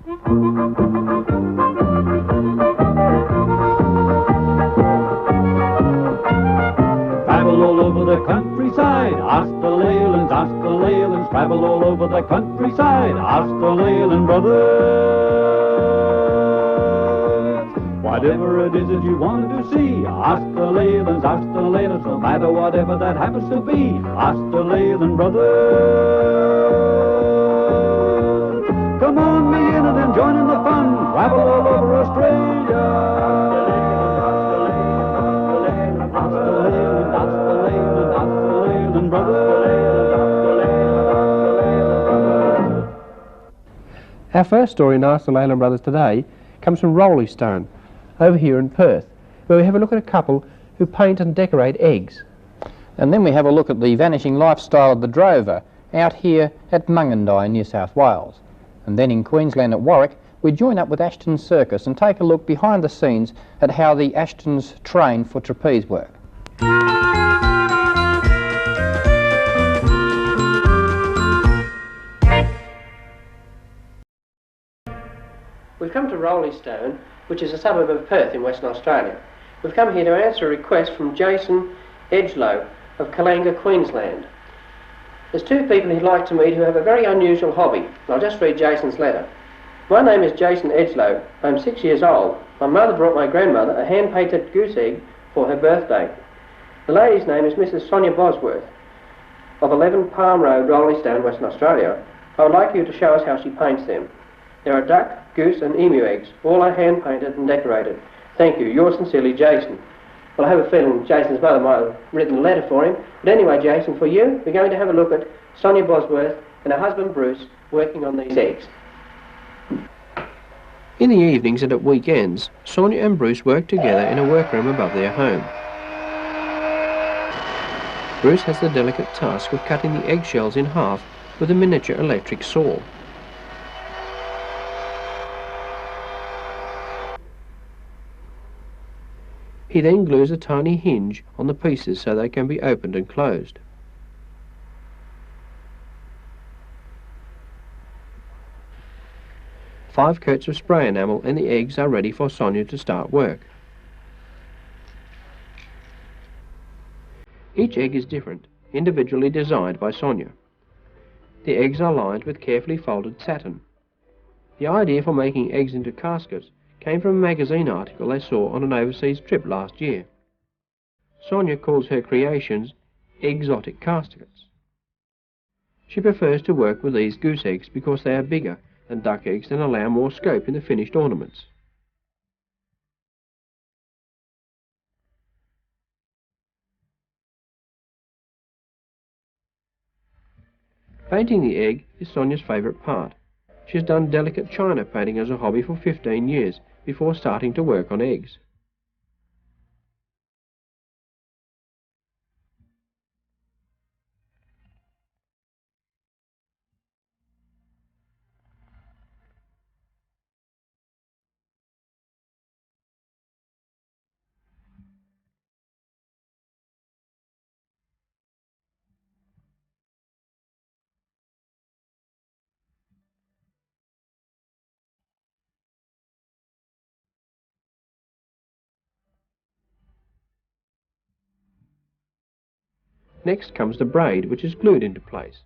Travel all over the countryside, ask the Leylands, ask the Leylands. Travel all over the countryside, ask the Leyland brothers. Whatever it is that you want to see, ask the Leylands, ask the Leylands. No matter whatever that happens to be, ask the Leyland brothers. Come on, be in it and join in the fun. Travel all over Australia. Our first story in Ask the Leyland Brothers today comes from Roleystone, over here in Perth, where we have a look at a couple who paint and decorate eggs. And then we have a look at the vanishing lifestyle of the drover out here at Mungindi, New South Wales. And then in Queensland at Warwick, we join up with Ashton's Circus and take a look behind the scenes at how the Ashtons train for trapeze work. We've come to Roleystone, which is a suburb of Perth in Western Australia. We've come here to answer a request from Jason Edgelow of Kalanga, Queensland. There's two people he'd like to meet who have a very unusual hobby. I'll just read Jason's letter. My name is Jason Edgelow. I'm 6 years old. My mother brought my grandmother a hand-painted goose egg for her birthday. The lady's name is Mrs. Sonia Bosworth of 11 Palm Road, Roleystone, Western Australia. I would like you to show us how she paints them. There are duck, goose and emu eggs. All are hand-painted and decorated. Thank you. Yours sincerely, Jason. Well, I have a feeling Jason's mother might have written a letter for him. But anyway, Jason, for you, we're going to have a look at Sonia Bosworth and her husband Bruce working on these eggs. In the evenings and at weekends, Sonia and Bruce work together in a workroom above their home. Bruce has the delicate task of cutting the eggshells in half with a miniature electric saw. He then glues a tiny hinge on the pieces so they can be opened and closed. Five coats of spray enamel and the eggs are ready for Sonia to start work. Each egg is different, individually designed by Sonia. The eggs are lined with carefully folded satin. The idea for making eggs into caskets came from a magazine article they saw on an overseas trip last year. Sonia calls her creations exotic caskets. She prefers to work with these goose eggs because they are bigger than duck eggs and allow more scope in the finished ornaments. Painting the egg is Sonia's favourite part. She has done delicate china painting as a hobby for 15 years before starting to work on eggs. Next comes the braid, which is glued into place.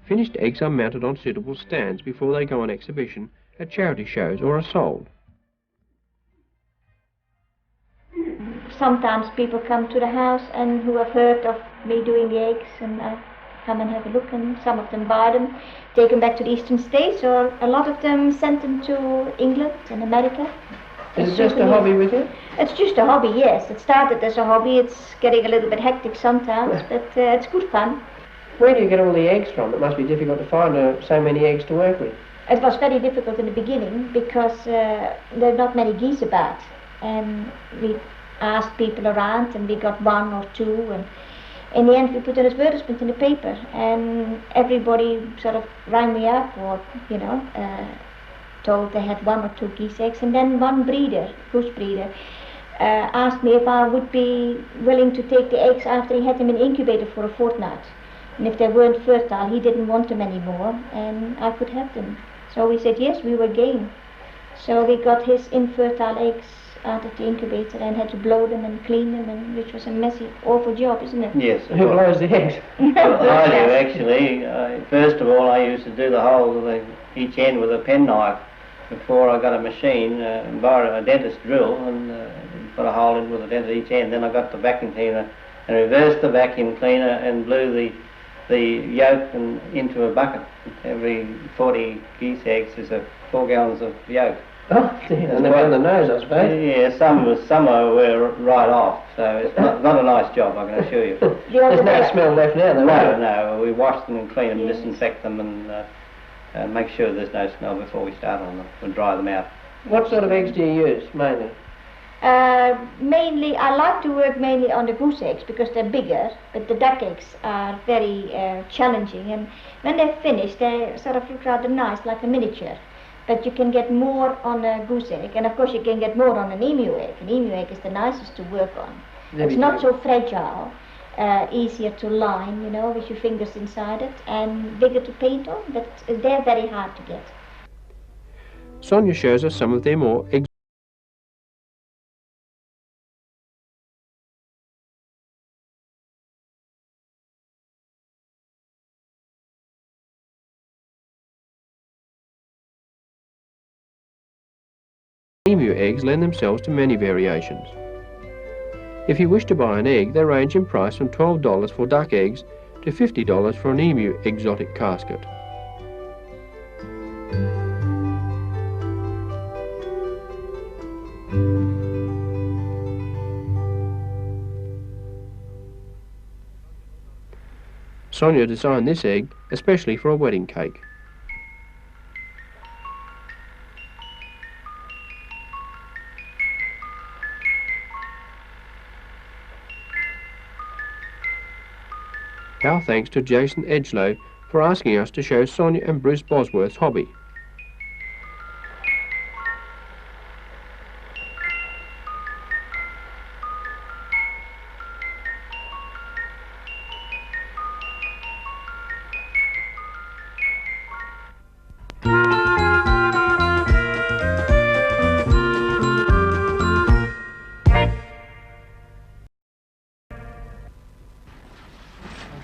Finished eggs are mounted on suitable stands before they go on exhibition at charity shows or are sold. Sometimes people come to the house and who have heard of me doing the eggs and come and have a look, and some of them buy them, take them back to the eastern states, or a lot of them send them to England and America. Is it just a hobby with you? It's just a hobby, yes. It started as a hobby. It's getting a little bit hectic sometimes, but it's good fun. Where do you get all the eggs from? It must be difficult to find so many eggs to work with. It was very difficult in the beginning because there are not many geese about, and we asked people around and we got one or two, and in the end we put an advertisement in the paper, and everybody sort of rang me up, or told they had 1 or 2 geese eggs, and then one breeder, goose breeder, asked me if I would be willing to take the eggs after he had them in incubator for a fortnight. And if they weren't fertile, he didn't want them anymore, and I could have them. So we said yes, we were game. So we got his infertile eggs out of the incubator and had to blow them and clean them, and which was a messy, awful job, isn't it? Yes. Who blows the eggs? I do, actually. First of all, I used to do the whole of each end with a penknife before I got a machine, borrowed a dentist drill, and put a hole in with a dent at each end. Then I got the vacuum cleaner and reversed the vacuum cleaner and blew the yolk into a bucket. Every 40 geese eggs is 4 gallons of yolk. Oh, dear. And they're on the nose, I suppose. Yeah, some were right off, so it's not a nice job, I can assure you. There's no smell left now, though. No, we wash them and clean them, disinfect them, and make sure there's no smell before we start on them and dry them out. What sort of eggs do you use, mainly? Mainly, I like to work mainly on the goose eggs because they're bigger, but the duck eggs are very challenging, and when they're finished they sort of look rather nice, like a miniature. But you can get more on a goose egg, and of course you can get more on an emu egg. An emu egg is the nicest to work on. It's not so fragile, easier to line, with your fingers inside it, and bigger to paint on, but they're very hard to get. Sonia shows us some of their more emu eggs lend themselves to many variations. If you wish to buy an egg, they range in price from $12 for duck eggs to $50 for an emu exotic casket. Sonia designed this egg especially for a wedding cake. Our thanks to Jason Edgelow for asking us to show Sonia and Bruce Bosworth's hobby.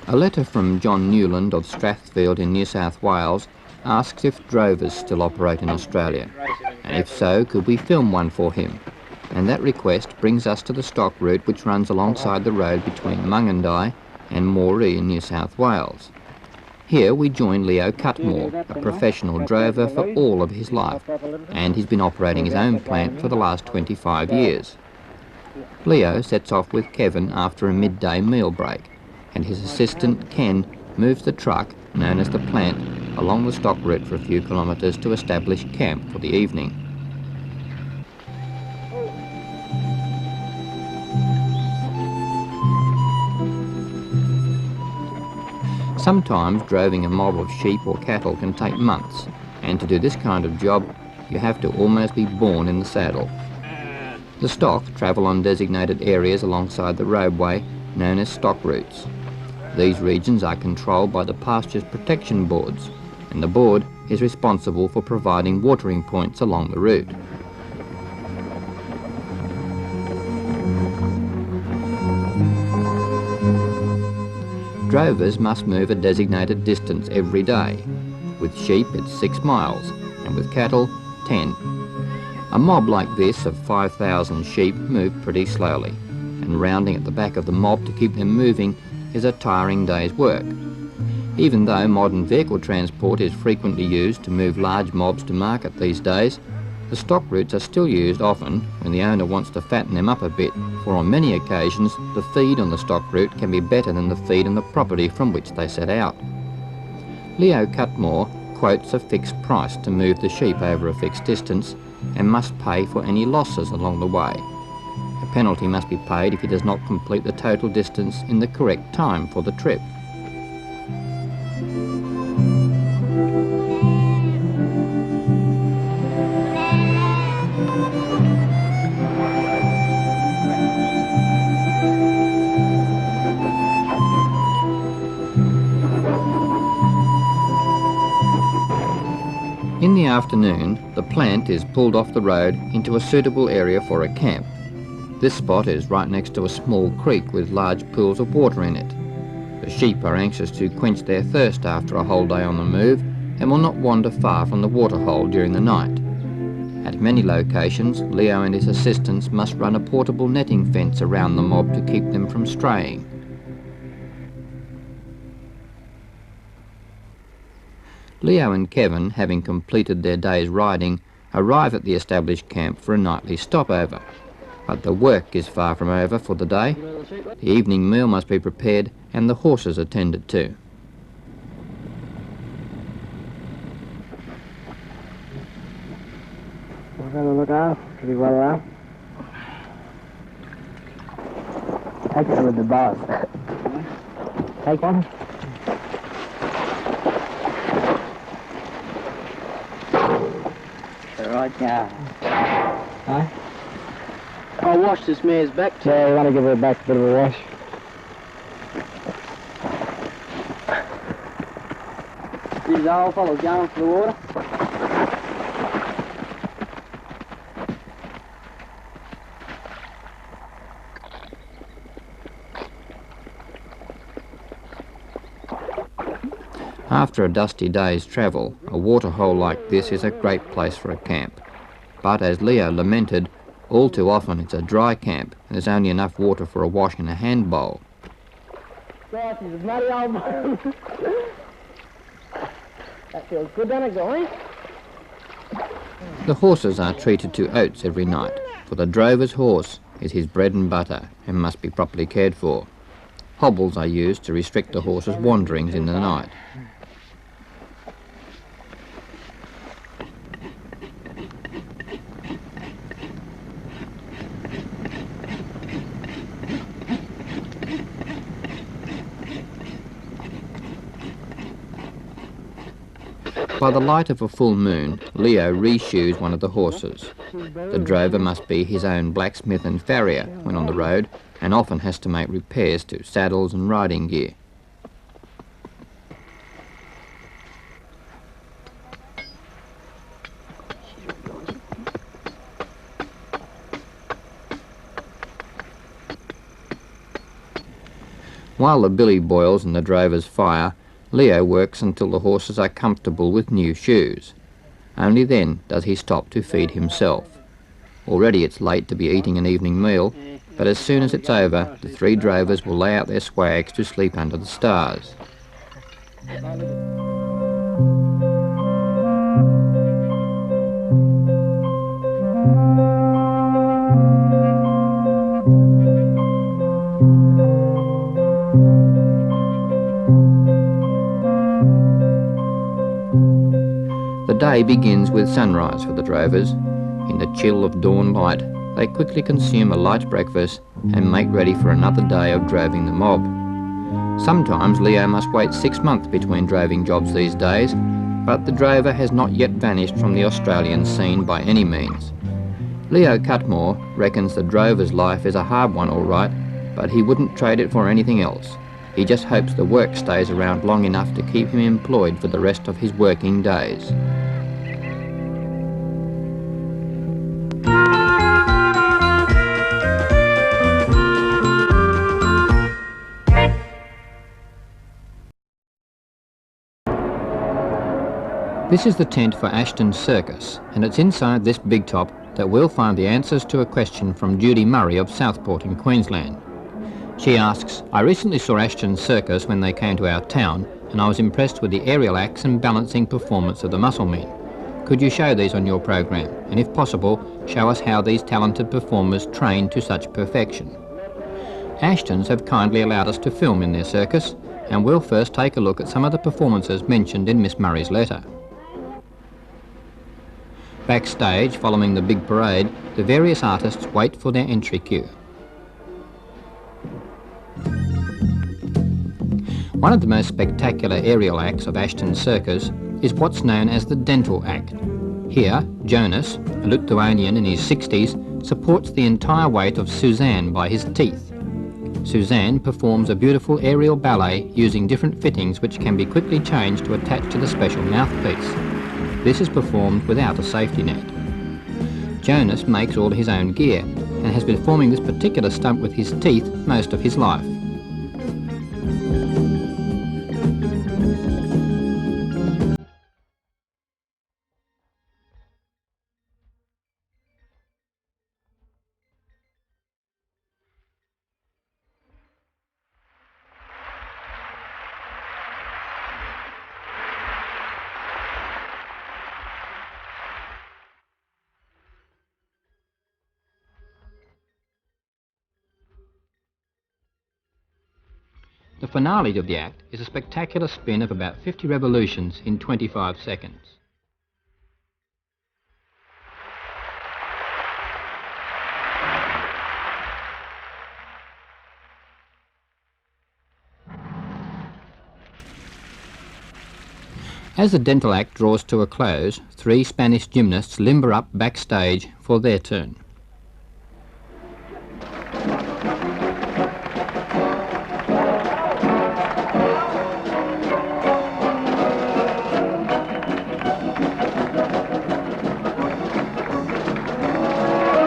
A letter from John Newland of Strathfield in New South Wales asks if drovers still operate in Australia, and if so, could we film one for him? And that request brings us to the stock route which runs alongside the road between Mungindi and Moree in New South Wales. Here we join Leo Cutmore, a professional drover for all of his life, and he's been operating his own plant for the last 25 years. Leo sets off with Kevin after a midday meal break, and his assistant Ken moves the truck, known as the plant, along the stock route for a few kilometres to establish camp for the evening. Sometimes droving a mob of sheep or cattle can take months, and to do this kind of job you have to almost be born in the saddle. The stock travel on designated areas alongside the roadway known as stock routes. These regions are controlled by the Pastures Protection Boards, and the board is responsible for providing watering points along the route. Drovers must move a designated distance every day. With sheep it's 6 miles, and with cattle 10. A mob like this of 5,000 sheep move pretty slowly, and rounding at the back of the mob to keep them moving is a tiring day's work. Even though modern vehicle transport is frequently used to move large mobs to market these days, the stock routes are still used often when the owner wants to fatten them up a bit, for on many occasions the feed on the stock route can be better than the feed on the property from which they set out. Leo Cutmore quotes a fixed price to move the sheep over a fixed distance and must pay for any losses along the way. A penalty must be paid if he does not complete the total distance in the correct time for the trip. In the afternoon, the plant is pulled off the road into a suitable area for a camp. This spot is right next to a small creek with large pools of water in it. The sheep are anxious to quench their thirst after a whole day on the move and will not wander far from the waterhole during the night. At many locations, Leo and his assistants must run a portable netting fence around the mob to keep them from straying. Leo and Kevin, having completed their day's riding, arrive at the established camp for a nightly stopover. But the work is far from over for the day. The evening meal must be prepared and the horses attended to. We're going to look out, pretty well out. Take it with the boss. Take one. Right now. Huh? I'll wash this mare's back too. Yeah, you want to give her back a bit of a wash. These old fellows going for the water. After a dusty day's travel, a waterhole like this is a great place for a camp. But as Leo lamented, all too often it's a dry camp and there's only enough water for a wash in a hand bowl. God, he's a bloody old man. That feels good, doesn't it, guy? The horses are treated to oats every night, for the drover's horse is his bread and butter and must be properly cared for. Hobbles are used to restrict the horse's wanderings in the night. By the light of a full moon, Leo re-shoes one of the horses. The drover must be his own blacksmith and farrier when on the road, and often has to make repairs to saddles and riding gear. While the billy boils and the drovers fire, Leo works until the horses are comfortable with new shoes. Only then does he stop to feed himself. Already it's late to be eating an evening meal, but as soon as it's over, the three drovers will lay out their swags to sleep under the stars. The day begins with sunrise for the drovers. In the chill of dawn light, they quickly consume a light breakfast and make ready for another day of droving the mob. Sometimes Leo must wait 6 months between droving jobs these days, but the drover has not yet vanished from the Australian scene by any means. Leo Cutmore reckons the drover's life is a hard one all right, but he wouldn't trade it for anything else. He just hopes the work stays around long enough to keep him employed for the rest of his working days. This is the tent for Ashton's Circus, and it's inside this big top that we'll find the answers to a question from Judy Murray of Southport in Queensland. She asks, I recently saw Ashton's Circus when they came to our town, and I was impressed with the aerial acts and balancing performance of the muscle men. Could you show these on your program, and if possible, show us how these talented performers train to such perfection? Ashtons have kindly allowed us to film in their circus, and we'll first take a look at some of the performances mentioned in Miss Murray's letter. Backstage, following the big parade, the various artists wait for their entry cue. One of the most spectacular aerial acts of Ashton's circus is what's known as the dental act. Here, Jonas, a Lithuanian in his 60s, supports the entire weight of Suzanne by his teeth. Suzanne performs a beautiful aerial ballet using different fittings which can be quickly changed to attach to the special mouthpiece. This is performed without a safety net. Jonas makes all his own gear and has been performing this particular stunt with his teeth most of his life. The finale of the act is a spectacular spin of about 50 revolutions in 25 seconds. As the dental act draws to a close, 3 Spanish gymnasts limber up backstage for their turn.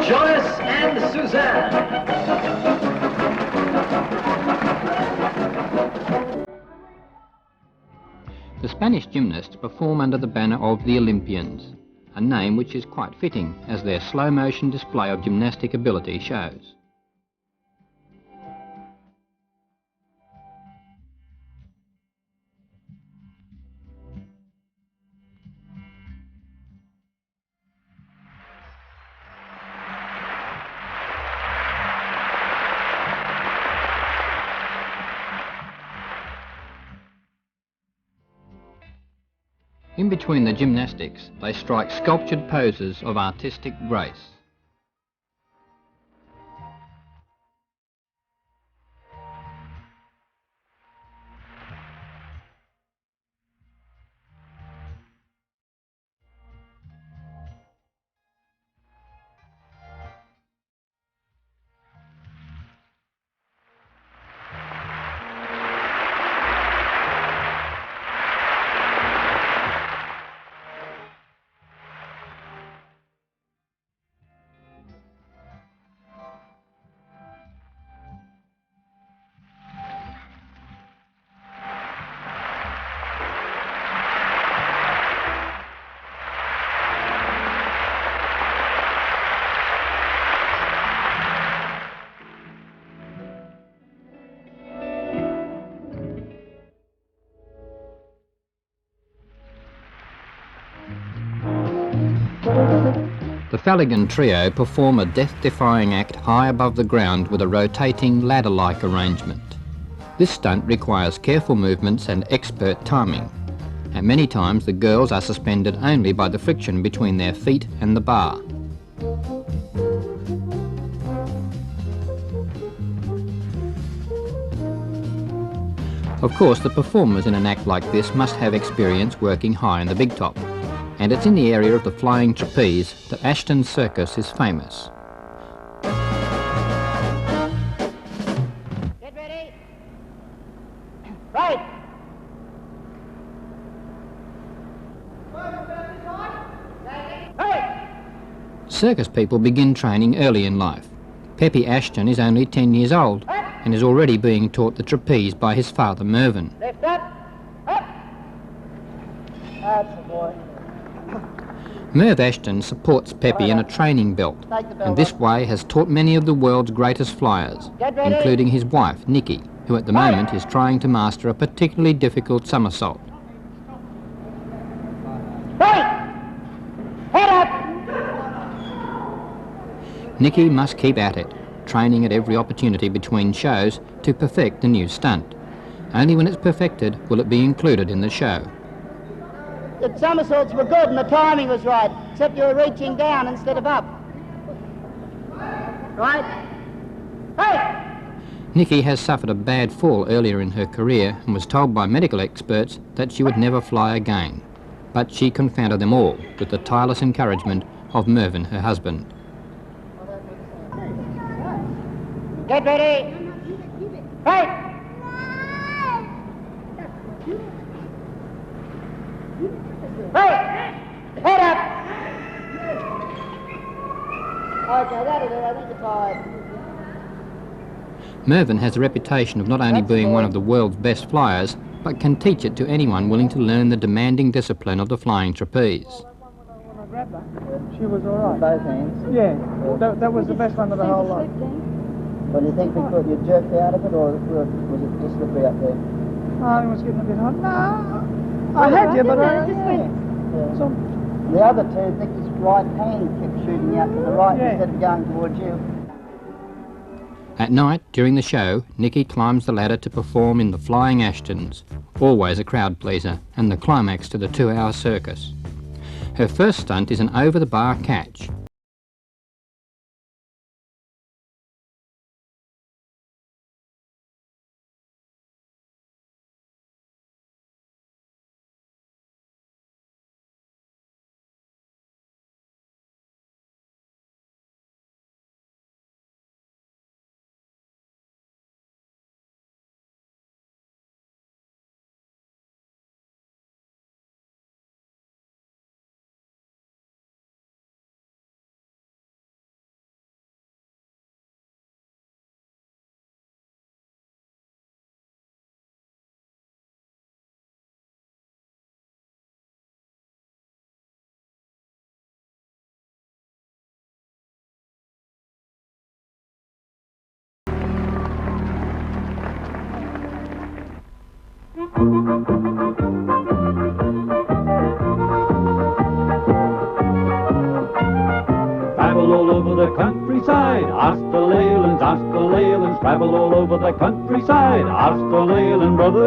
Jonas and Suzanne. The Spanish gymnasts perform under the banner of the Olympians, a name which is quite fitting as their slow-motion display of gymnastic ability shows. In between the gymnastics, they strike sculptured poses of artistic grace. The Faligan trio perform a death-defying act high above the ground with a rotating ladder-like arrangement. This stunt requires careful movements and expert timing, and many times the girls are suspended only by the friction between their feet and the bar. Of course, the performers in an act like this must have experience working high in the big top. And it's in the area of the flying trapeze that Ashton's Circus is famous. Get ready. Right. Hey. Circus people begin training early in life. Peppy Ashton is only 10 years old and is already being taught the trapeze by his father Mervyn. Lift up. Up. That's the boy. Merv Ashton supports Peppy in a training belt, and this way has taught many of the world's greatest flyers, including his wife, Nikki, who at the moment is trying to master a particularly difficult somersault. Right. Head up. Nikki must keep at it, training at every opportunity between shows to perfect the new stunt. Only when it's perfected will it be included in the show. The somersaults were good and the timing was right, except you were reaching down instead of up. Right? Hey! Nikki has suffered a bad fall earlier in her career and was told by medical experts that she would never fly again. But she confounded them all with the tireless encouragement of Mervyn, her husband. Get ready. Right. Right. Head up. Okay, that'll do. I think you're tired. Mervyn has a reputation of not only being one of the world's best flyers, but can teach it to anyone willing to learn the demanding discipline of the flying trapeze. She was all right. Both hands. Yeah, that was the best one of the whole lot. Well, do you think you jerked out of it, or was it just slippery up there? Oh, it was getting a bit hot. No, I had you, but So the other two, Nicky's right hand kept shooting out to the right instead of going towards you. At night, during the show, Nikki climbs the ladder to perform in the Flying Ashtons, always a crowd pleaser, and the climax to the 2-hour circus. Her first stunt is an over-the-bar catch. Travel all over the countryside, ask the Leylands, ask the Leylands. Travel all over the countryside, ask the Leyland brothers.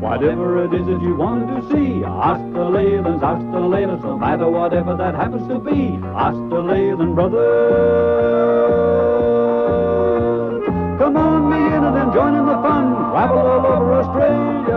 Whatever it is that you want to see, ask the Leylands, ask the Leylands. No matter whatever that happens to be, ask the Leyland brothers. Come on, me in and then join in the fun. Travel all over Australia.